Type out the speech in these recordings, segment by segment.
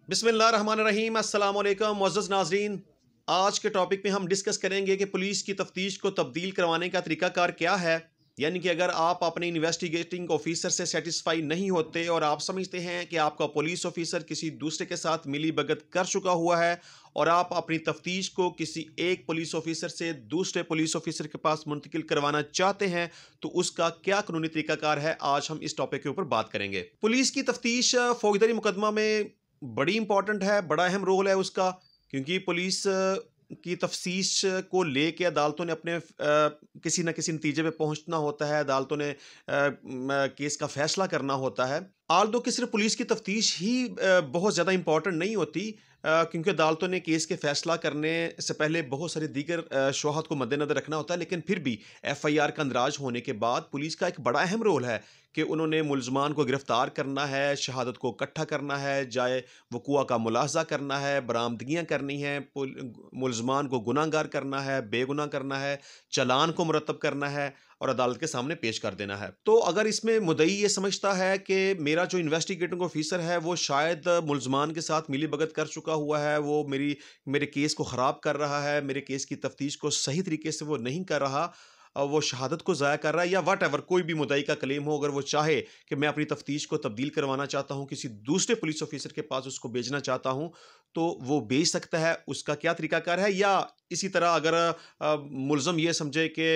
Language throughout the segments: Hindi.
बिस्मिल्लाहिर्रहमानिर्रहीम अस्सलाम वालेकुम मुअज़्ज़ज़ नाज़रीन। आज के टॉपिक में हम डिस्कस करेंगे कि पुलिस की तफ्तीश को तब्दील करवाने का तरीकाकार क्या है। यानी कि अगर आप अपने इन्वेस्टिगेटिंग ऑफिसर से सेटिस्फाई नहीं होते और आप समझते हैं कि आपका पुलिस ऑफिसर किसी दूसरे के साथ मिली भगत कर चुका हुआ है और आप अपनी तफ्तीश को किसी एक पुलिस ऑफिसर से दूसरे पुलिस ऑफिसर के पास मुंतकिल करवाना चाहते हैं, तो उसका क्या कानूनी तरीकाकार है, आज हम इस टॉपिक के ऊपर बात करेंगे। पुलिस की तफ्तीश फौजदारी मुकदमा में बड़ी इंपॉर्टेंट है, बड़ा अहम रोल है उसका, क्योंकि पुलिस की तफ्तीश को लेके अदालतों ने अपने किसी न किसी नतीजे पे पहुंचना होता है। अदालतों ने केस का फैसला करना होता है। आल दो कि सिर्फ पुलिस की तफ्तीश ही बहुत ज़्यादा इंपॉर्टेंट नहीं होती, क्योंकि अदालतों ने केस के फैसला करने से पहले बहुत सारे दीगर शवाहद को मद्देनजर रखना होता है। लेकिन फिर भी एफआईआर का अंदराज होने के बाद पुलिस का एक बड़ा अहम रोल है कि उन्होंने मुलजमान को गिरफ्तार करना है, शहादत को इकट्ठा करना है, जाए वक़ुआ का मुलाहजा करना है, बरामदगियाँ करनी हैं, मुलजमान को गुनाहगार करना है, बेगुनाह करना है, चालान को मुरतब करना है और अदालत के सामने पेश कर देना है। तो अगर इसमें मुद्दई ये समझता है कि मेरा जो इन्वेस्टिगेटिंग ऑफिसर है वो शायद मुलजमान के साथ मिली भगत कर चुका हुआ है, वो मेरे केस को ख़राब कर रहा है, मेरे केस की तफ्तीश को सही तरीके से वो नहीं कर रहा, वो शहादत को ज़ाया कर रहा है, या वट एवर कोई भी मुद्दई का क्लेम हो, अगर वो चाहे कि मैं अपनी तफ्तीश को तब्दील करवाना चाहता हूँ, किसी दूसरे पुलिस ऑफिसर के पास उसको भेजना चाहता हूँ, तो वो भेज सकता है। उसका क्या तरीकाकार है? या इसी तरह अगर मुलज़म ये समझे कि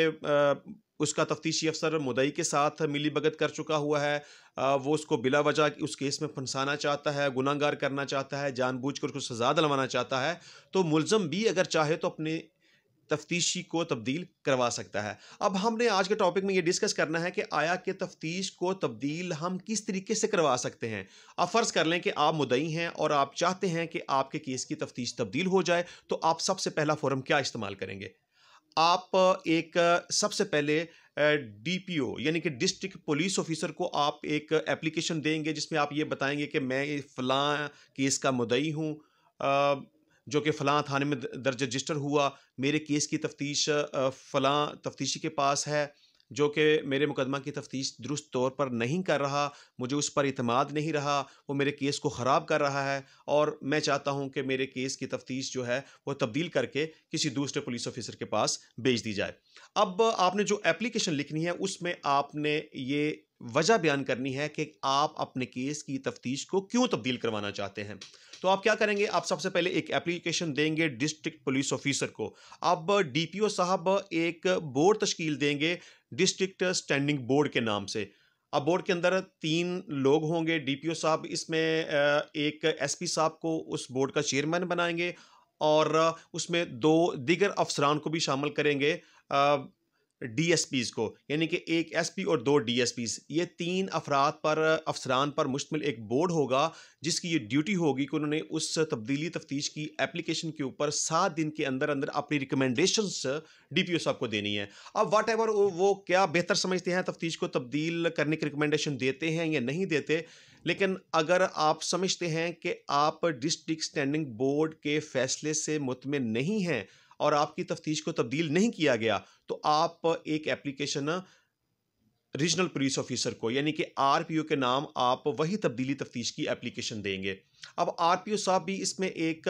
उसका तफ्तीशी अफसर मुद्दई के साथ मिली भगत कर चुका हुआ है, वो उसको बिला वजह उस केस में फंसाना चाहता है, गुनाहगार करना चाहता है, जानबूझकर उसको सज़ा दिलवाना चाहता है, तो मुलज़म भी अगर चाहे तो अपने तफ्तीशी को तब्दील करवा सकता है। अब हमने आज के टॉपिक में ये डिस्कस करना है कि आया कि तफ्तीश को तब्दील हम किस तरीके से करवा सकते हैं। अब फ़र्ज़ कर लें कि आप मुद्दई हैं और आप चाहते हैं कि आपके केस की तफ्तीश तब्दील हो जाए, तो आप सबसे पहला फ़ोरम क्या इस्तेमाल करेंगे? आप एक सबसे पहले डीपीओ यानी कि डिस्ट्रिक्ट पुलिस ऑफिसर को आप एक एप्लीकेशन देंगे, जिसमें आप ये बताएँगे कि मैं ये फ़लाँ केस का मुद्दई हूँ, जो कि फ़लाँ थाने में दर्ज रजिस्टर हुआ। मेरे केस की तफ्तीश फ़लाँ तफ्तीशी के पास है, जो कि मेरे मुकदमा की तफ्तीश दुरुस्त तौर पर नहीं कर रहा, मुझे उस पर इत्मीनान नहीं रहा, वो मेरे केस को ख़राब कर रहा है और मैं चाहता हूँ कि मेरे केस की तफ्तीश जो है वो तब्दील करके किसी दूसरे पुलिस ऑफिसर के पास भेज दी जाए। अब आपने जो एप्लीकेशन लिखनी है उसमें आपने ये वजह बयान करनी है कि आप अपने केस की तफ्तीश को क्यों तब्दील करवाना चाहते हैं। तो आप क्या करेंगे? आप सबसे पहले एक एप्लीकेशन देंगे डिस्ट्रिक्ट पुलिस ऑफिसर को। अब डीपीओ साहब एक बोर्ड तश्कील देंगे डिस्ट्रिक्ट स्टैंडिंग बोर्ड के नाम से। अब बोर्ड के अंदर 3 लोग होंगे। डीपीओ साहब इसमें एक एसपी साहब को उस बोर्ड का चेयरमैन बनाएँगे और उसमें 2 दीगर अफ़सरान को भी शामिल करेंगे, डीएसपीज़ को, यानी कि 1 एसपी और 2 डीएसपीज़। ये 3 अफ़सरान पर मुश्तमिल एक बोर्ड होगा, जिसकी ये ड्यूटी होगी कि उन्होंने उस तब्दीली तफ्तीश की एप्लीकेशन के ऊपर 7 दिन के अंदर-अंदर अपनी रिकमेंडेशंस डीपीओ साहब को देनी है। अब व्हाटएवर वो क्या बेहतर समझते हैं, तफ्तीश को तब्दील करने की रिकमेंडेशन देते हैं या नहीं देते, लेकिन अगर आप समझते हैं कि आप डिस्ट्रिक्ट स्टैंडिंग बोर्ड के फैसले से मुतमिन नहीं हैं और आपकी तफ्तीश को तब्दील नहीं किया गया, तो आप एक एप्लीकेशन रीजनल पुलिस ऑफिसर को यानी कि आरपीओ के नाम आप वही तब्दीली तफ्तीश की एप्लीकेशन देंगे। अब आरपीओ साहब भी इसमें एक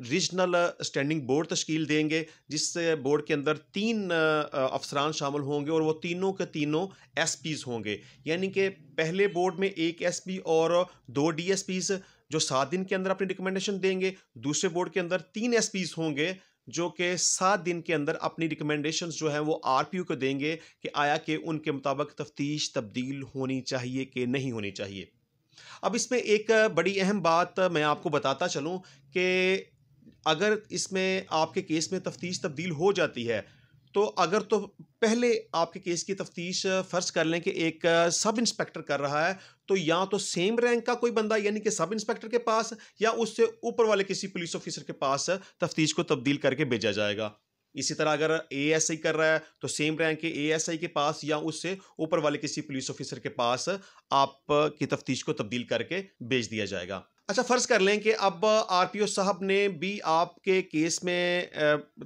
रीजनल स्टैंडिंग बोर्ड तश्कील देंगे, जिस बोर्ड के अंदर 3 अफसरान शामिल होंगे और वो तीनों के तीनों एसपीज़ होंगे। यानी कि पहले बोर्ड में 1 एसपी और 2 डीएसपीज़ जो 7 दिन के अंदर अपनी रिकमेंडेशन देंगे। दूसरे बोर्ड के अंदर 3 एसपीज़ होंगे, जो कि 7 दिन के अंदर अपनी रिकमेंडेशंस जो हैं वो आरपीओ को देंगे कि आया कि उनके मुताबिक तफ्तीश तब्दील होनी चाहिए कि नहीं होनी चाहिए। अब इसमें एक बड़ी अहम बात मैं आपको बताता चलूँ कि अगर इसमें आपके केस में तफ्तीश तब्दील हो जाती है, तो अगर तो पहले आपके केस की तफ्तीश फ़र्ज़ कर लें कि एक सब इंस्पेक्टर कर रहा है, तो या तो सेम रैंक का कोई बंदा यानी कि सब इंस्पेक्टर के पास या उससे ऊपर वाले किसी पुलिस ऑफिसर के पास तफ्तीश को तब्दील करके भेजा जाएगा। इसी तरह अगर एएसआई कर रहा है, तो सेम रैंक के एएसआई के पास या उससे ऊपर वाले किसी पुलिस ऑफिसर के पास आपकी तफ्तीश को तब्दील करके भेज दिया जाएगा। अच्छा, फ़र्ज़ कर लें कि अब आरपीओ साहब ने भी आपके केस में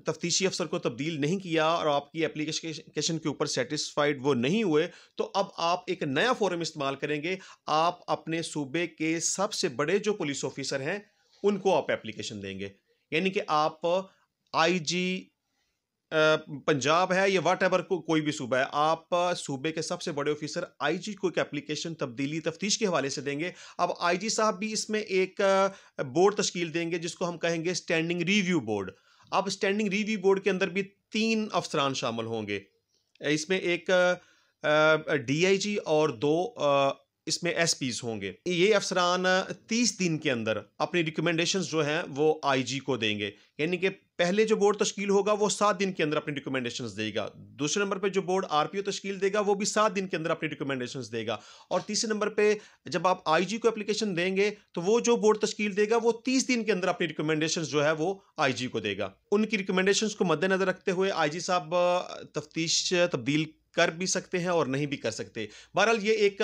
तफ्तीशी अफ़सर को तब्दील नहीं किया और आपकी एप्लीकेशन के ऊपर सैटिस्फाइड वो नहीं हुए, तो अब आप एक नया फ़ोरम इस्तेमाल करेंगे। आप अपने सूबे के सबसे बड़े जो पुलिस ऑफ़िसर हैं, उनको आप एप्लीकेशन देंगे। यानी कि आप आईजी पंजाब है या व्हाटएवर कोई भी सूबा है, आप सूबे के सबसे बड़े ऑफिसर आईजी को एक एप्लीकेशन तब्दीली तफ्तीश के हवाले से देंगे। अब आईजी साहब भी इसमें एक बोर्ड तश्कील देंगे जिसको हम कहेंगे स्टैंडिंग रिव्यू बोर्ड। अब स्टैंडिंग रिव्यू बोर्ड के अंदर भी 3 अफसरान शामिल होंगे। इसमें एक डीआईजी और 2 इसमें एसपीज होंगे। ये अफसरान 30 दिन के अंदर अपनी रिकमेंडेशंस जो हैं वो आईजी को देंगे। यानी कि पहले जो बोर्ड तश्कील होगा वो 7 दिन के अंदर अपनी रिकमेंडेशंस देगा। दूसरे नंबर पे जो बोर्ड आरपीओ तश्कील देगा वो भी 7 दिन के अंदर अपनी रिकमेंडेशंस देगा। और तीसरे नंबर पे जब आप आईजी को एप्लीकेशन देंगे तो वो जो बोर्ड तश्कील देगा वो 30 दिन के अंदर अपनी रिकमेंडेशंस जो है वो आईजी को देगा। उनकी रिकमेंडेशंस को मद्देनजर रखते हुए आईजी साहब तफ्तीश तब्दील कर भी सकते हैं और नहीं भी कर सकते। बहरहाल ये एक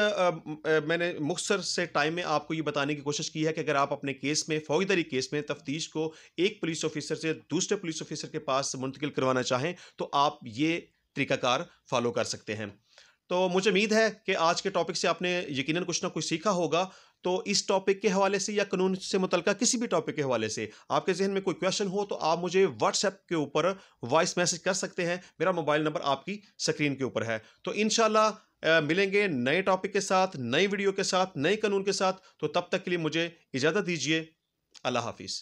मैंने मुख्तसर से टाइम में आपको ये बताने की कोशिश की है कि अगर आप अपने केस में, फौजदारी केस में तफ्तीश को एक पुलिस ऑफिसर से दूसरे पुलिस ऑफिसर के पास मुंतकिल करवाना चाहें तो आप ये तरीकाकार फॉलो कर सकते हैं। तो मुझे उम्मीद है कि आज के टॉपिक से आपने यकीनन कुछ ना कुछ सीखा होगा। तो इस टॉपिक के हवाले से या कानून से मुतल्लिक़ किसी भी टॉपिक के हवाले से आपके ज़हन में कोई क्वेश्चन हो तो आप मुझे व्हाट्सएप के ऊपर वॉइस मैसेज कर सकते हैं। मेरा मोबाइल नंबर आपकी स्क्रीन के ऊपर है। तो इंशाल्लाह मिलेंगे नए टॉपिक के साथ, नई वीडियो के साथ, नए कानून के साथ। तो तब तक के लिए मुझे इजाज़त दीजिए। अल्लाह हाफ़िज़।